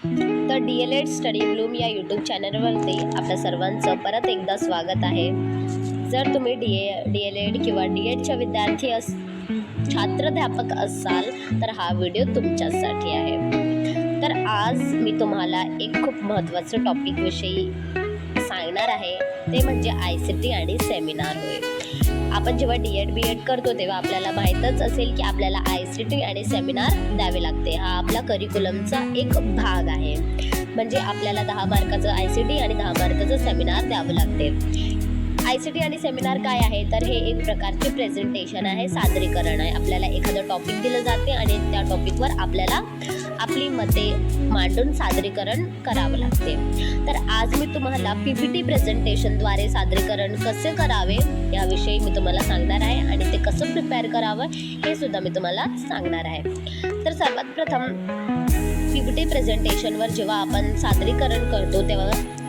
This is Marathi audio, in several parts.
तर DLED स्टडी ब्लूम या यूट्यूब चॅनलवरती आपल्या सर्वांचं परत एकदा स्वागत आहे. जर तुम्ही DLED किंवा DEDच्या विद्यार्थी छात्राध्यापक असाल तर हा व्हिडिओ तुमच्यासाठी आहे. तर आज मी तुम्हाला एक खूप महत्त्वाचं टॉपिकविषयी सांगणार आहे, ते म्हणजे ICT आणि सेमिनार होय. आपण जेव्हा DED BED करतो तेव्हा आपल्याला माहीतच असेल की आपल्याला ICT आणि सेमिनार द्यावे लागते. हा आपला करिक्युलमचा एक भाग आहे. म्हणजे आपल्याला 10 मार्काचं ICT आणि 10 मार्काचं सेमिनार द्यावं लागते. ICT आणि सेमिनार काय आहे तर हे एक प्रकारचे प्रेझेंटेशन आहे, सादरीकरण आहे. आपल्याला एखादं टॉपिक दिलं जाते आणि त्या टॉपिकवर आपल्याला आपली मते मांडून सादरीकरण करावं लागते. तर आज मी तुम्हाला PPT प्रेझेंटेशनद्वारे सादरीकरण कसे करावे याविषयी मी तुम्हाला सांगणार आहे आणि ते कसं प्रिपेअर करावं हे सुद्धा मी तुम्हाला सांगणार आहे. तर सर्वात प्रथम PPT प्रेझेंटेशनवर जेव्हा आपण सादरीकरण करतो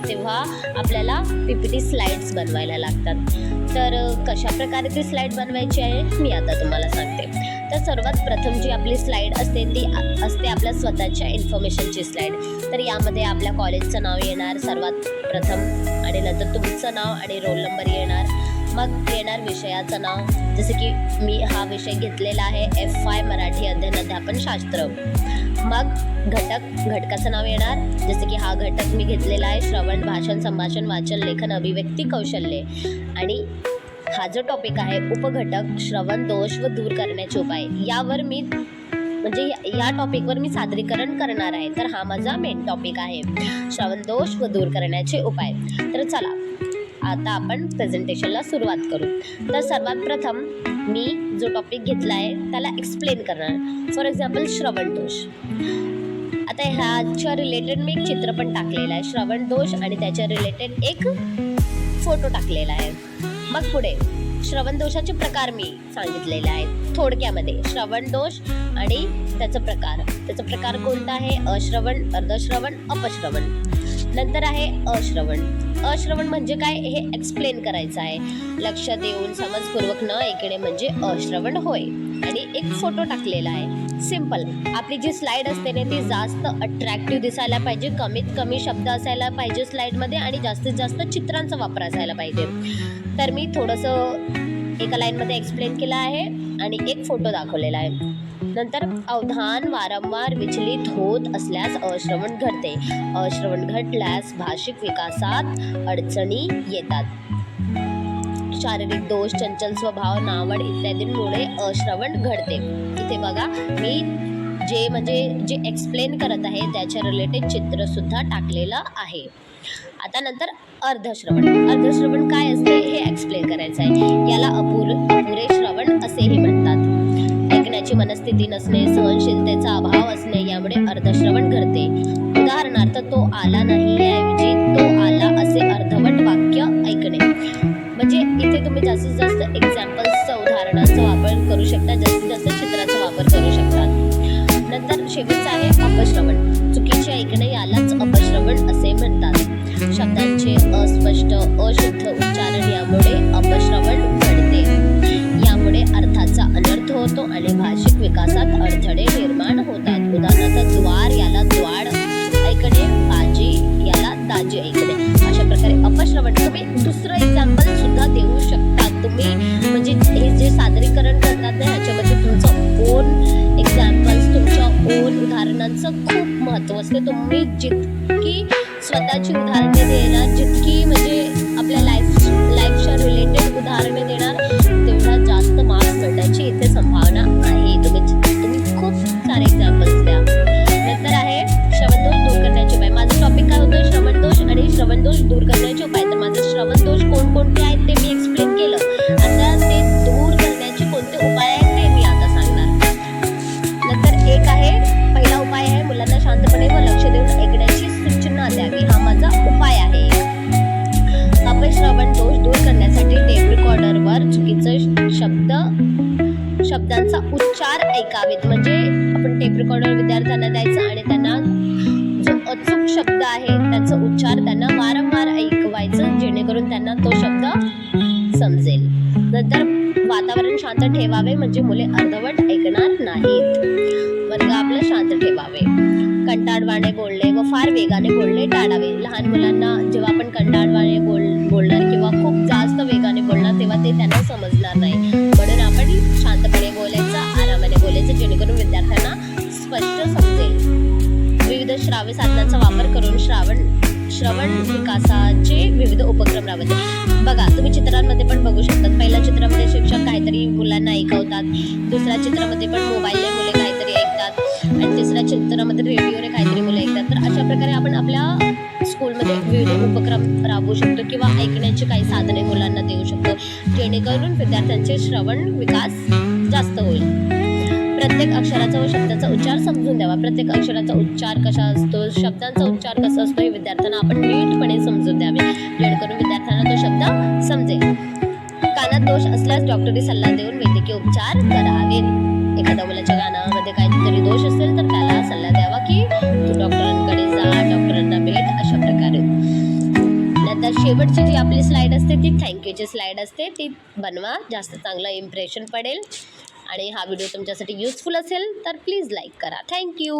तेव्हा आपल्याला PPT स्लाइड्स बनवायला लागतात. तर कशा प्रकारे ती स्लाइड बनवायची आहे मी आता तुम्हाला सांगते. तर सर्वात प्रथम जी आपली स्लाइड असते ती असते आपल्या स्वतःच्या इन्फॉर्मेशनची स्लाइड. तर यामध्ये आपल्या कॉलेजचं नाव येणार सर्वात प्रथम आणि नंतर तुमचं नाव आणि रोल नंबर येणार. मग येणार विषयाचं नाव, जसं की मी हा विषय घेतलेला आहे FY मराठी अध्ययन अध्यापन शास्त्र. मग घटकाचं नाव येणार, जसं की हा घटक मी घेतलेला आहे श्रवण, भाषण, संभाषण, वाचन, लेखन, अभिव्यक्ती कौशल्ये. आणि हा जो टॉपिक आहे उपघटक श्रवण दोष व दूर करण्याचे उपाय, यावर मी म्हणजे या टॉपिकवर मी सादरीकरण करणार आहे. तर हा माझा मेन टॉपिक आहे, श्रवण दोष व दूर करण्याचे उपाय. तर चला आता आपण प्रेझेंटेशनला सुरुवात करू. तर सर्वात प्रथम मी जो टॉपिक घेतला आहे त्याला एक्सप्लेन करणार. फॉर एक्झाम्पल श्रवण दोष. आता ह्याच्या रिलेटेड मी एक चित्र पण टाकलेलं आहे, श्रवण दोष, आणि त्याच्या रिलेटेड एक फोटो टाकलेला आहे. मग पुढे श्रवण दोषाचे प्रकार मी सांगितलेले आहेत थोडक्यामध्ये. श्रवण दोष आणि त्याचा प्रकार कोणता आहे? अश्रवण, अर्धश्रवण, अपश्रवण. नंतर आहे अश्रवण. अश्रवण म्हणजे काय हे एक्सप्लेन करायचं आहे, लक्ष देऊन समजपूर्वक न ऐकणे म्हणजे अश्रवण होय. आणि एक फोटो टाकलेला आहे, सिंपल. आपली जी स्लाइड असते ना ती जास्त अट्रॅक्टिव्ह दिसायला पाहिजे, कमीत कमी शब्द असायला पाहिजे स्लाइडमध्ये आणि जास्तीत जास्त चित्रांचा वापर असायला पाहिजे. तर मी थोडंसं एका लाईनमध्ये एक्सप्लेन केलं आहे आणि एक फोटो दाखवलेला आहे. नंतर अवधान वारंवार विचलित होत असल्यास अश्रवण घडते. अश्रवण घडल्यास भाषिक विकासात अडचणी येतात. शारीरिक दोष, चंचल स्वभाव, नावड इत्यादींमुळे अश्रवण घडते. इथे बघा मी जे एक्सप्लेन करत आहे त्याच्या रिलेटेड चित्र सुद्धा टाकलेलं आहे. आता नंतर अर्धश्रवण. अर्धश्रवण काय असते हे एक्सप्लेन करायचं आहे. याला अपुरे श्रवण असेही म्हणतात. ऐकण्याची मनस्थिती नसणे, सहनशीलतेचा अभाव असणे यामुळे अर्धश्रवण घडते. उदाहरणार्थ तो आला नाही ऐवजी तो आला असे अर्धवट वाक्य ऐकणे. म्हणजे इथे तुम्ही जास्तीत जास्त एक्झाम्पल्सचा, उदाहरणांचा वापर करू शकता, जास्तीत जास्त चित्राचा वापर करू शकता. नंतर शेवटचं आहे अपश्रवण. चुकीचे ऐकणे यालाच अपश्रवण असे म्हणतात. शब्दांचे अस्पष्ट, अशुद्ध उच्चारण यामुळे अपश्रवण घडते. यामुळे अर्थाचा अनर्थ होतो आणि भाषिक विकासात अडथळे निर्माण होतात. उदाहरणार्थ द्वार याला द्वाड ऐकणे, बाजी याला दाजी ऐकणे. अशा प्रकारे अपश्रवण. तुम्ही दुसरं एक्झाम्पल सुद्धा देऊ शकता तुम्ही. म्हणजे हे जे सादरीकरण करतात ना ह्याच्यामध्ये तुमचं ओन एक्झाम्पल्स, तुमच्या ओन उदाहरणांचं खूप महत्त्व असते. तुम्ही जितकी स्वतःची उदाहरणे देणार, जितकी म्हणजे आपल्या लाईफच्या रिलेटेड उदाहरणे देणार तेवढा जास्त मार्क्स मिळण्याची इथे संभावना आहे. तुम्ही खूप सारे एक्झाम्पल्स द्या. नंतर आहे श्रवण दोष दूर करण्याचे उपाय. माझं टॉपिक काय होतं? श्रवण दोष आणि श्रवण दोष दूर करण्याचे उपाय. तर माझं श्रवण दोष कोणकोणते आहेत ते मी एक्सप्लेन केलं. आता ते दूर करण्याचे कोणते उपाय आहेत ते मी आता सांगणार. नंतर एक आहे, पहिला उपाय आहे मुलांना शांतपणे व लक्ष देऊन ऐकण्याची सूचना द्यावी. हा माझा उपाय आहे. अपश्रवण दोष दूर करण्यासाठी टेप रेकॉर्डरवर चुकीचं शब्दांचा उच्चार ऐकावेत. म्हणजे आपण टेप रेकॉर्डर विद्यार्थ्यांना द्यायचं आणि त्यांना जो अचूक शब्द आहे त्याचा उच्चार त्यांना वारंवार ऐकवायचं, जेणेकरून त्यांना तो शब्द समजेल. नंतर वातावरण शांत ठेवावे म्हणजे मुले अर्धवट ऐकणार नाहीत. वर्ग आपलं शांत ठेवावे. कंटाळवाणे बोलणे व फार वेगाने बोलणे टाळावे. लहान मुलांना जेव्हा आपण कंटाळवाणे बोलणार किंवा खूप जास्त वेगाने बोलणार तेव्हा ते त्यांना समजणार नाही. म्हणून आपण शांतपणे बोलायचं, आरामाने बोलायचं, जेणेकरून विद्यार्थ्यांना स्पष्ट समजेल. विविध श्राव्य साधनांचा वापर करून श्रवण विकासाचे विविध उपक्रम राबवते. बघा, तुम्ही चित्रांमध्ये पण बघू शकतात. पहिल्या चित्रामध्ये शिक्षक काहीतरी मुलांना ऐकवतात, दुसऱ्या चित्रामध्ये पण मोबाईलने मुले काहीतरी ऐकतात आणि तिसऱ्या चित्रामध्ये रेडिओने काहीतरी मुलं ऐकतात. तर अशा प्रकारे आपण आपल्या स्कूलमध्ये विविध उपक्रम राबवू शकतो किंवा ऐकण्याची काही साधने मुलांना देऊ शकतो, जेणेकरून विद्यार्थ्यांचे श्रवण विकास जास्त होईल. प्रत्येक अक्षराचा व शब्दाचा उच्चार समजून द्यावा. प्रत्येक अक्षराचा उच्चार कसा असतो, शब्दांचा उच्चार कसा असतो हे विद्यार्थ्यांना आपण नीटपणे समजून द्यावे, जेणेकरून विद्यार्थ्यांना तो शब्द समजेल. कानात दोष असल्यास डॉक्टरी सल्ला देऊन वैद्यकीय उपचार करावे. एखाद्या मुलाच्या कानामध्ये काहीतरी दोष असेल तर त्याला सल्ला द्यावा की तू डॉक्टरांकडे जा, डॉक्टरांना भेट, अशा प्रकारे. नंतर शेवटची जी आपली स्लाईड असते ती थँक्यूची स्लाईड असते, ती बनवा, जास्त चांगलं इम्प्रेशन पडेल. आणि हा व्हिडिओ तुमच्यासाठी युजफुल असेल तर प्लीज लाईक करा. थँक्यू.